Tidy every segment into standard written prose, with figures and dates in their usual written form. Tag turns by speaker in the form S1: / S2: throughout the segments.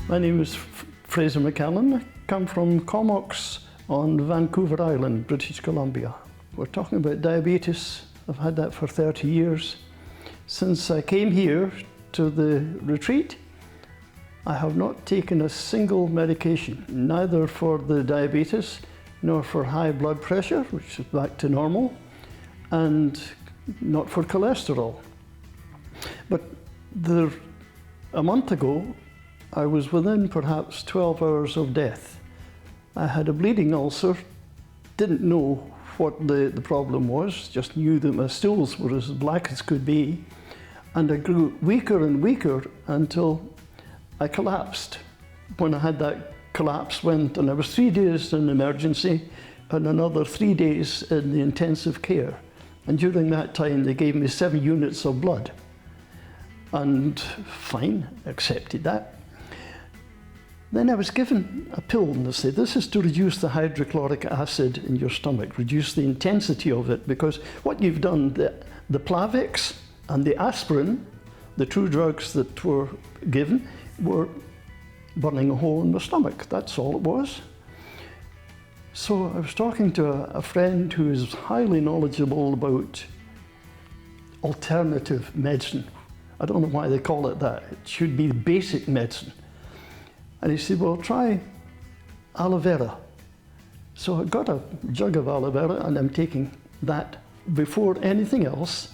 S1: My name is Fraser McCallan. I come from Comox on Vancouver Island, British Columbia. We're talking about diabetes. I've had that for 30 years. Since I came here to the retreat, I have not taken a single medication, neither for the diabetes nor for high blood pressure, which is back to normal, and not for cholesterol. But a month ago, I was within perhaps 12 hours of death. I had a bleeding ulcer, didn't know what the problem was, just knew that my stools were as black as could be, and I grew weaker and weaker until I collapsed. When I had that collapse, and I was 3 days in emergency and another 3 days in the intensive care. And during that time, they gave me 7 units of blood. And fine, accepted that. Then I was given a pill and they said, this is to reduce the hydrochloric acid in your stomach, reduce the intensity of it, because what you've done, the Plavix and the aspirin, the two drugs that were given, were burning a hole in my stomach. That's all it was. So I was talking to a friend who is highly knowledgeable about alternative medicine. I don't know why they call it that. It should be basic medicine. And he said, well, try aloe vera. So I got a jug of aloe vera and I'm taking that before anything else.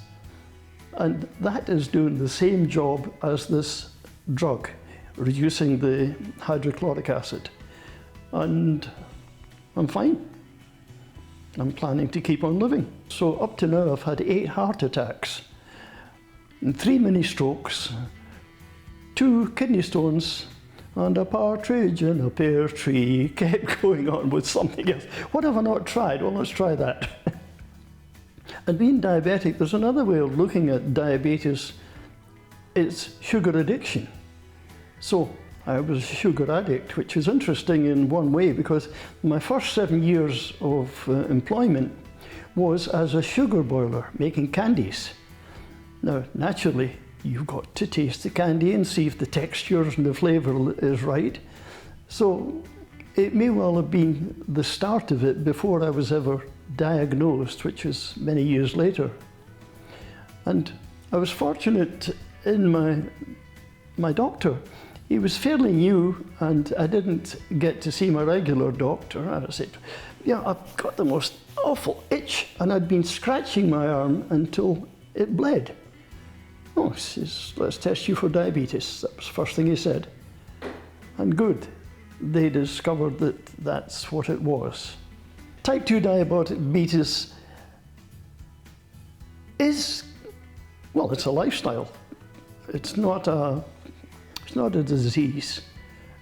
S1: And that is doing the same job as this drug, reducing the hydrochloric acid. And I'm fine. I'm planning to keep on living. So up to now, I've had 8 heart attacks, and 3 mini strokes, 2 kidney stones, and a partridge in a pear tree. Kept going on with something else. What have I not tried? Well, let's try that. And being diabetic, there's another way of looking at diabetes. It's sugar addiction. So I was a sugar addict, which is interesting in one way because my first 7 years of employment was as a sugar boiler, making candies. Now, naturally, you've got to taste the candy and see if the texture and the flavour is right. So it may well have been the start of it before I was ever diagnosed, which was many years later. And I was fortunate in my doctor. He was fairly new and I didn't get to see my regular doctor. And I said, yeah, I've got the most awful itch and I'd been scratching my arm until it bled. Oh, he says, let's test you for diabetes. That was the first thing he said. And good, they discovered that that's what it was. Type 2 diabetes is, well, it's a lifestyle. It's not a disease.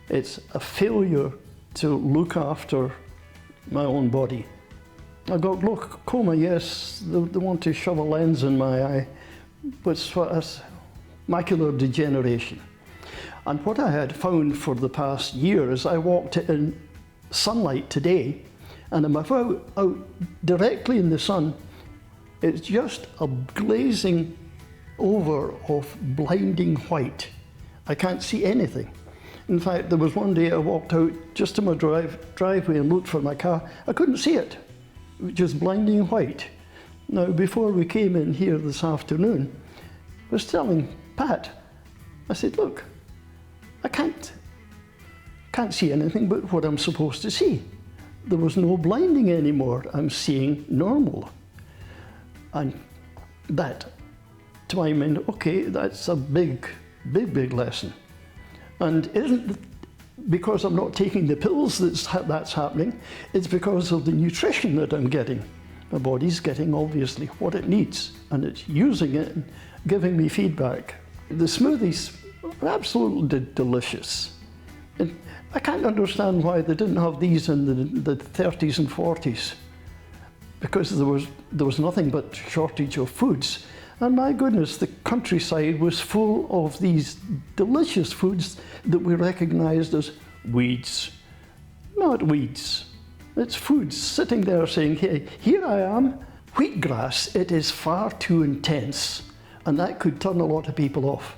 S1: It's a failure to look after my own body. I got glaucoma, yes, they want to shove a lens in my eye, but it's macular degeneration. And what I had found for the past year is I walked in sunlight today, and I'm out directly in the sun. It's just a glazing over of blinding white. I can't see anything. In fact, there was one day I walked out just to my driveway and looked for my car. I couldn't see it. It was just blinding white. Now, before we came in here this afternoon, I was telling Pat, I said, look, I can't see anything but what I'm supposed to see. There was no blinding anymore. I'm seeing normal. And that, to my mind, okay, that's a big lesson. And isn't because I'm not taking the pills that's happening, it's because of the nutrition that I'm getting. My body's getting obviously what it needs and it's using it and giving me feedback. The smoothies are absolutely delicious. And I can't understand why they didn't have these in the 30s and 40s, because there was nothing but shortage of foods. And my goodness, the countryside was full of these delicious foods that we recognized as weeds. Not weeds, it's foods sitting there saying, hey, here I am, wheatgrass, it is far too intense. And that could turn a lot of people off.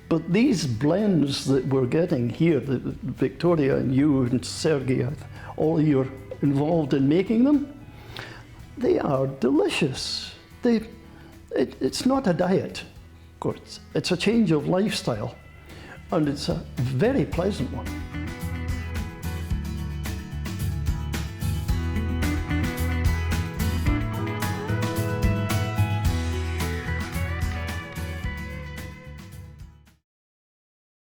S1: But these blends that we're getting here, that Victoria and you and Sergey, all you're involved in making them, they are delicious. It's not a diet, of course. It's a change of lifestyle, and it's a very pleasant one.